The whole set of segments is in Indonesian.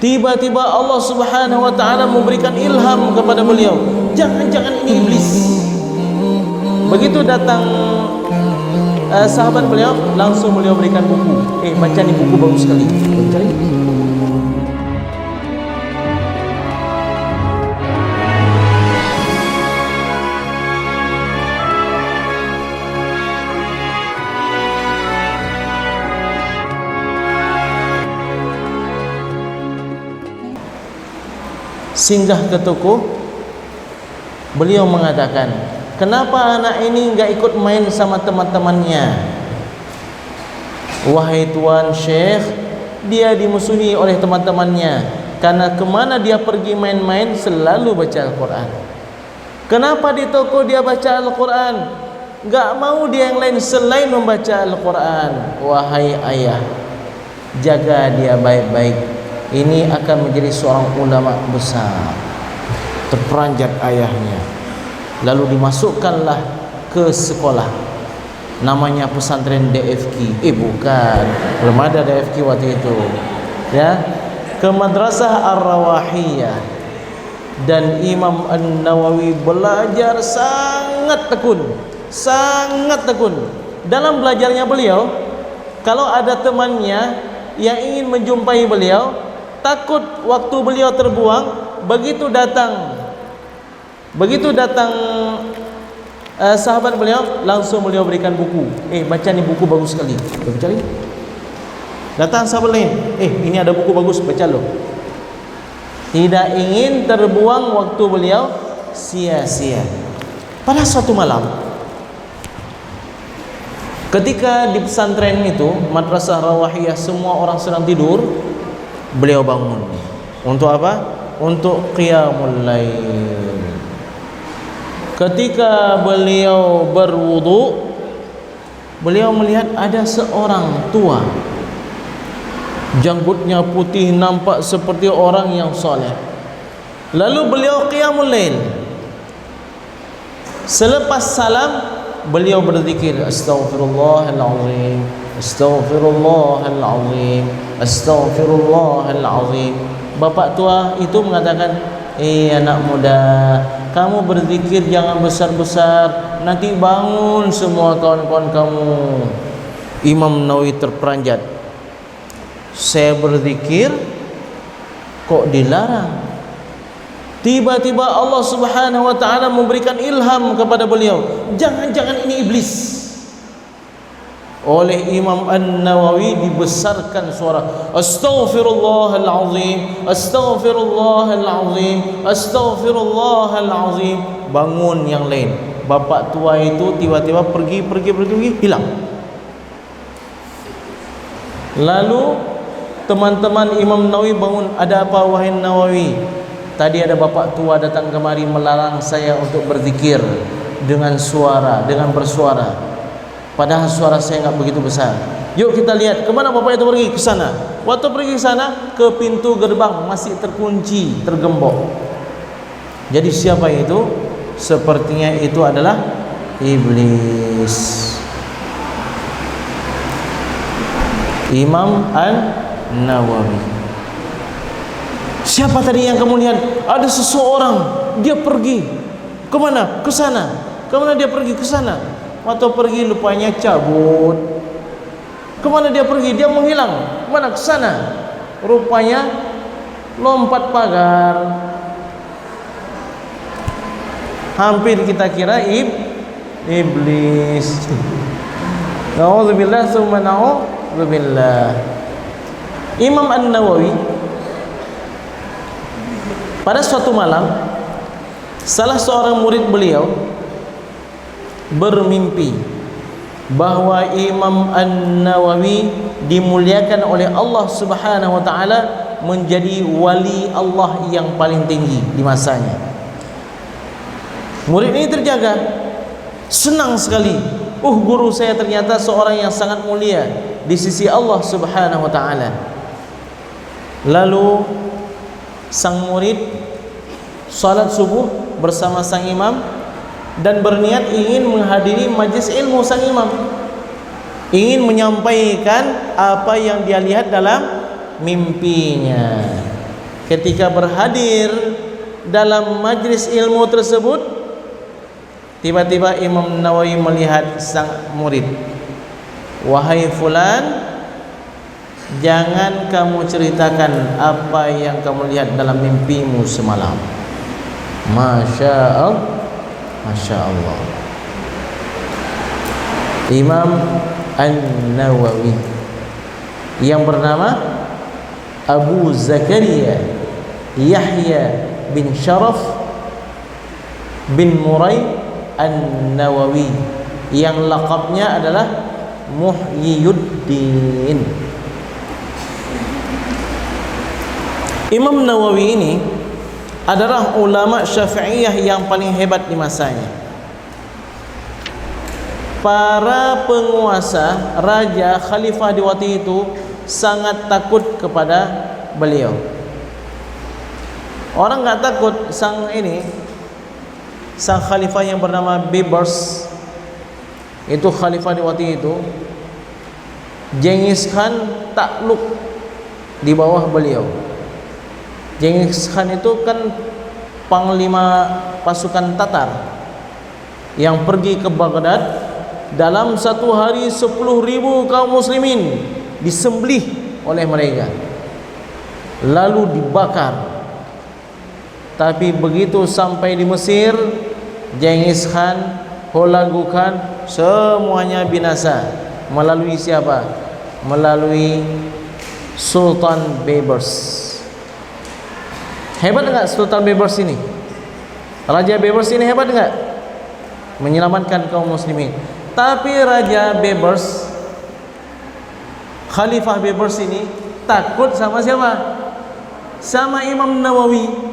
Tiba-tiba Allah Subhanahu wa taala memberikan ilham kepada beliau, jangan-jangan ini iblis. Begitu datang sahabat beliau, langsung beliau berikan buku. Baca ni, buku bagus sekali. Baca ni. Singgah ke toko, beliau mengatakan, kenapa anak ini enggak ikut main sama teman-temannya? Wahai Tuan Syekh, dia dimusuhi oleh teman-temannya karena kemana dia pergi main-main selalu baca Al-Quran. Kenapa di toko dia baca Al-Quran? Enggak mau dia yang lain selain membaca Al-Quran. Wahai ayah, jaga dia baik-baik. Ini akan menjadi seorang ulama besar. Terperanjat ayahnya. Lalu dimasukkanlah ke sekolah, namanya pesantren DFQ. Bukan, belum ada DFQ waktu itu, ya, ke Madrasah Ar-Rawahiyah. Dan Imam An-Nawawi belajar sangat tekun, sangat tekun. Dalam belajarnya beliau, kalau ada temannya yang ingin menjumpai beliau, takut waktu beliau terbuang, begitu datang sahabat beliau, langsung beliau berikan buku. Baca ni, buku bagus sekali. Baca ni. Datang sahabat lain, ini ada buku bagus, baca lo. Tidak ingin terbuang waktu beliau sia-sia. Pada suatu malam, ketika di pesantren itu, Madrasah Rawahiyah, semua orang sedang tidur, beliau bangun. Untuk apa? Untuk qiyamul lail. Ketika beliau berwudu, beliau melihat ada seorang tua, janggutnya putih, nampak seperti orang yang soleh. Lalu beliau qiyamul lail. Selepas salam, beliau berzikir, Astaghfirullahalazim, Astaghfirullahalazim, Astaghfirullahalazim. Bapak tua itu mengatakan, anak muda, kamu berzikir jangan besar-besar, nanti bangun semua kawan-kawan kamu. Imam Nawawi terperanjat, saya berzikir kok dilarang. Tiba-tiba Allah Subhanahu wa taala memberikan ilham kepada beliau, jangan-jangan ini iblis. Oleh Imam An-Nawawi dibesarkan suara, Astaghfirullahalazim, Astaghfirullahalazim, Astaghfirullahalazim. Bangun yang lain. Bapak tua itu tiba-tiba pergi, hilang. Lalu teman-teman Imam Nawawi bangun, ada apa wahai Nawawi? Tadi ada bapak tua datang kemari melarang saya untuk berzikir dengan bersuara. Padahal suara saya enggak begitu besar. Yuk kita lihat kemana bapak itu pergi. Ke sana. Waktu pergi ke sana, ke pintu gerbang masih terkunci, tergembok. Jadi siapa itu? Sepertinya itu adalah iblis. Imam An-Nawawi. Siapa tadi yang kamu lihat? Ada seseorang, dia pergi. Kemana? Ke sana. Kemana dia pergi? Ke sana. Waktu pergi lupanya cabut. Kemana dia pergi? Dia menghilang. Kemana? Ke sana. Rupanya lompat pagar. Hampir kita kira iblis. Na'udzubillah summa na'udzubillah. Imam An-Nawawi pada suatu malam, salah seorang murid beliau bermimpi bahwa Imam An-Nawawi dimuliakan oleh Allah Subhanahu wa taala menjadi wali Allah yang paling tinggi di masanya. Murid ini terjaga, senang sekali. Guru saya ternyata seorang yang sangat mulia di sisi Allah Subhanahu wa taala. Lalu sang murid salat subuh bersama sang imam dan berniat ingin menghadiri majlis ilmu sang imam, ingin menyampaikan apa yang dia lihat dalam mimpinya. ketika berhadir dalam majlis ilmu tersebut, tiba-tiba Imam Nawawi melihat sang murid, "Wahai fulan, jangan kamu ceritakan apa yang kamu lihat dalam mimpimu semalam." Masya Allah, Masya Allah. Imam An-Nawawi yang bernama Abu Zakaria Yahya bin Sharaf bin Murai An-Nawawi, yang laqabnya adalah Muhyiddin. Imam Nawawi ini adalah ulama Syafi'iyah yang paling hebat di masanya. Para penguasa, raja, khalifah di waktu itu sangat takut kepada beliau. Orang enggak takut sang khalifah yang bernama Bibers, itu khalifah di waktu itu. Genghis Khan takluk di bawah beliau. Genghis Khan itu kan panglima pasukan Tatar yang pergi ke Baghdad. Dalam satu hari 10.000 kaum muslimin disembelih oleh mereka, lalu dibakar. Tapi begitu sampai di Mesir, Genghis Khan, Hulagu Khan, semuanya binasa. Melalui siapa? Melalui Sultan Baybars. Hebat enggak Sultan Baybars ini? Raja Baybars ini hebat enggak? Menyelamatkan kaum muslimin. Tapi Raja Baybars, Khalifah Baybars ini takut sama siapa? Sama Imam Nawawi.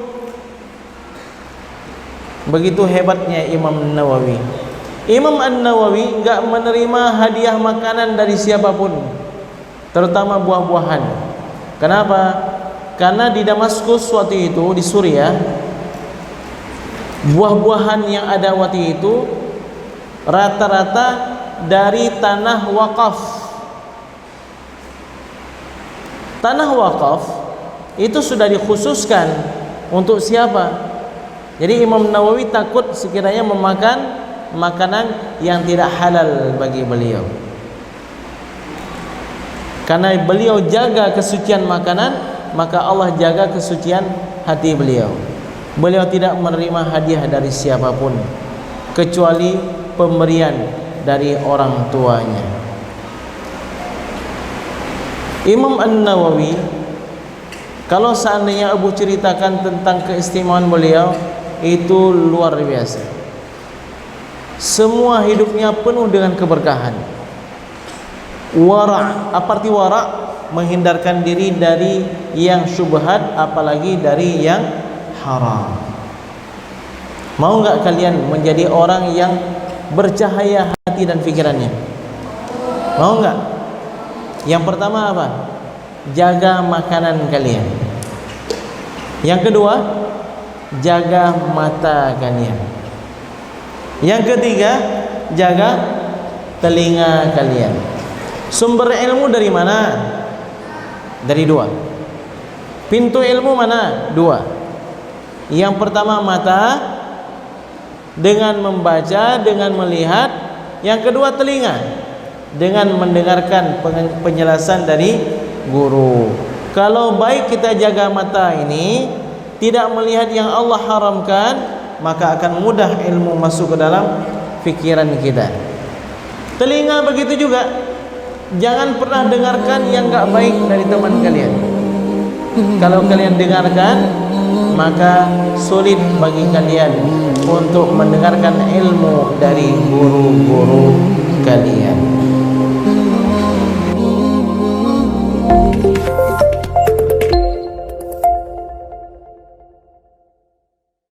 Begitu hebatnya Imam Nawawi. Imam An-Nawawi enggak menerima hadiah makanan dari siapapun, terutama buah-buahan. Kenapa? Karena di Damaskus waktu itu, di Suriah, buah-buahan yang ada waktu itu rata-rata dari tanah wakaf. Tanah wakaf itu sudah dikhususkan untuk siapa? Jadi Imam Nawawi takut sekiranya memakan makanan yang tidak halal bagi beliau. Karena beliau jaga kesucian makanan, maka Allah jaga kesucian hati beliau. Beliau tidak menerima hadiah dari siapapun kecuali pemberian dari orang tuanya. Imam An-Nawawi, kalau seandainya Abu ceritakan tentang keistimewaan beliau, itu luar biasa. Semua hidupnya penuh dengan keberkahan. Wara', apa arti wara'? Menghindarkan diri dari yang syubhat, apalagi dari yang haram. Mau enggak kalian menjadi orang yang bercahaya hati dan pikirannya? Mau enggak? Yang pertama apa? Jaga makanan kalian. Yang kedua, jaga mata kalian. Yang ketiga, jaga telinga kalian. Sumber ilmu dari mana? Dari dua. Pintu ilmu mana? Dua. Yang pertama mata, dengan membaca, dengan melihat. Yang kedua telinga, dengan mendengarkan penjelasan dari guru. Kalau baik kita jaga mata ini, tidak melihat yang Allah haramkan, maka akan mudah ilmu masuk ke dalam fikiran kita. Telinga begitu juga. Jangan pernah dengarkan yang enggak baik dari teman kalian. Kalau kalian dengarkan, maka sulit bagi kalian untuk mendengarkan ilmu dari guru-guru kalian.